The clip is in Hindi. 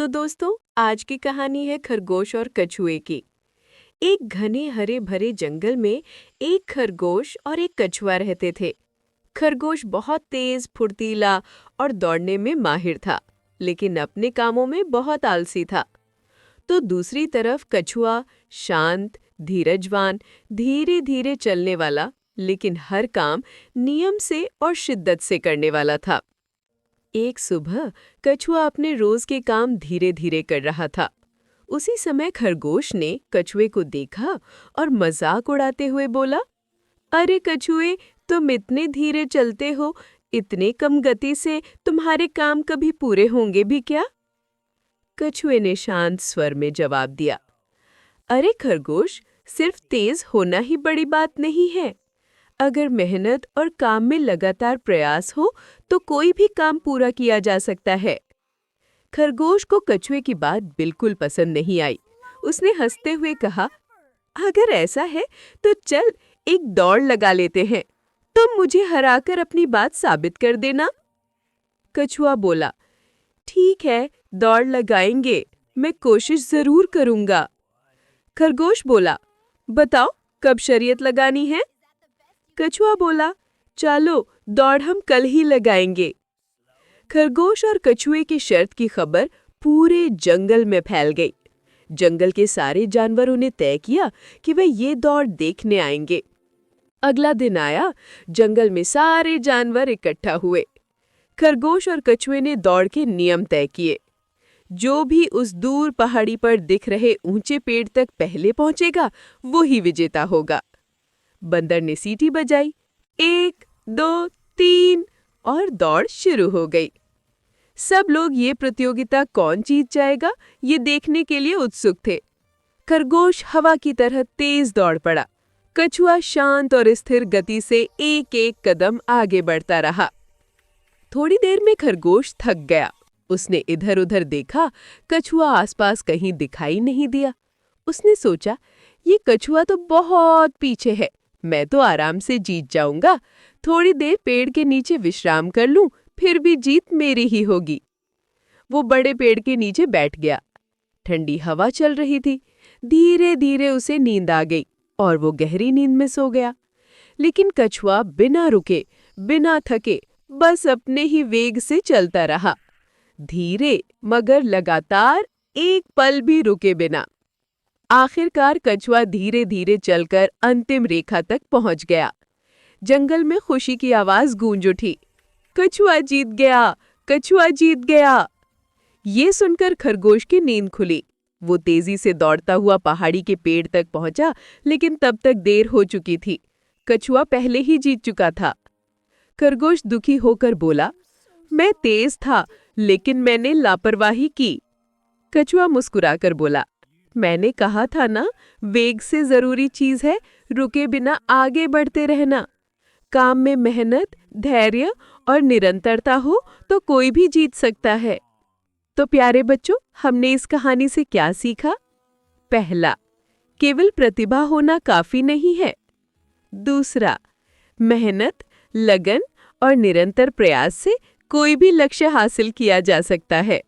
तो दोस्तों, आज की कहानी है खरगोश और कछुए की। एक घने हरे भरे जंगल में एक खरगोश और एक कछुआ रहते थे। खरगोश बहुत तेज, फुर्तीला और दौड़ने में माहिर था, लेकिन अपने कामों में बहुत आलसी था। तो दूसरी तरफ कछुआ शांत, धीरजवान, धीरे धीरे चलने वाला, लेकिन हर काम नियम से और शिद्दत से करने वाला था। एक सुबह कछुआ अपने रोज के काम धीरे धीरे कर रहा था। उसी समय खरगोश ने कछुए को देखा और मजाक उड़ाते हुए बोला, अरे कछुए, तुम इतने धीरे चलते हो, इतने कम गति से तुम्हारे काम कभी पूरे होंगे भी क्या? कछुए ने शांत स्वर में जवाब दिया, अरे खरगोश, सिर्फ तेज होना ही बड़ी बात नहीं है। अगर मेहनत और काम में लगातार प्रयास हो तो कोई भी काम पूरा किया जा सकता है। खरगोश को कछुए की बात बिल्कुल पसंद नहीं आई। उसने हंसते हुए कहा, अगर ऐसा है तो चल एक दौड़ लगा लेते हैं। तुम मुझे हराकर अपनी बात साबित कर देना। कछुआ बोला, ठीक है, दौड़ लगाएंगे, मैं कोशिश जरूर करूंगा। खरगोश बोला, बताओ कब शर्यत लगानी है? कछुआ बोला, चलो दौड़ हम कल ही लगाएंगे। खरगोश और कछुए की शर्त की खबर पूरे जंगल में फैल गई। जंगल के सारे जानवरों ने तय किया कि वे ये दौड़ देखने आएंगे। अगला दिन आया, जंगल में सारे जानवर इकट्ठा हुए। खरगोश और कछुए ने दौड़ के नियम तय किए। जो भी उस दूर पहाड़ी पर दिख रहे ऊंचे पेड़ तक पहले पहुंचेगा, वो ही विजेता होगा। बंदर ने सीटी बजाई, 1, 2, 3 और दौड़ शुरू हो गई। सब लोग ये प्रतियोगिता कौन जीत जाएगा, ये देखने के लिए उत्सुक थे। खरगोश हवा की तरह तेज दौड़ पड़ा। कछुआ शांत और स्थिर गति से एक एक कदम आगे बढ़ता रहा। थोड़ी देर में खरगोश थक गया। उसने इधर-उधर देखा, कछुआ आसपास कहीं दिखाई नहीं दिया। उसने सोचा, ये कछुआ तो बहुत पीछे है, मैं तो आराम से जीत जाऊंगा। थोड़ी देर पेड़ के नीचे विश्राम कर लूं, फिर भी जीत मेरी ही होगी। वो बड़े पेड़ के नीचे बैठ गया। ठंडी हवा चल रही थी। धीरे धीरे उसे नींद आ गई और वो गहरी नींद में सो गया। लेकिन कछुआ बिना रुके, बिना थके, बस अपने ही वेग से चलता रहा। धीरे मगर लगातार, एक पल भी रुके बिना। आखिरकार कछुआ धीरे धीरे चलकर अंतिम रेखा तक पहुंच गया। जंगल में खुशी की आवाज गूंज उठी, कछुआ जीत गया, कछुआ जीत गया। ये सुनकर खरगोश की नींद खुली। वो तेजी से दौड़ता हुआ पहाड़ी के पेड़ तक पहुंचा, लेकिन तब तक देर हो चुकी थी। कछुआ पहले ही जीत चुका था। खरगोश दुखी होकर बोला, मैं तेज था, लेकिन मैंने लापरवाही की। कछुआ मुस्कुराकर बोला, मैंने कहा था ना, वेग से जरूरी चीज है रुके बिना आगे बढ़ते रहना। काम में मेहनत, धैर्य और निरंतरता हो तो कोई भी जीत सकता है। तो प्यारे बच्चों, हमने इस कहानी से क्या सीखा? पहला, केवल प्रतिभा होना काफी नहीं है। दूसरा, मेहनत, लगन और निरंतर प्रयास से कोई भी लक्ष्य हासिल किया जा सकता है।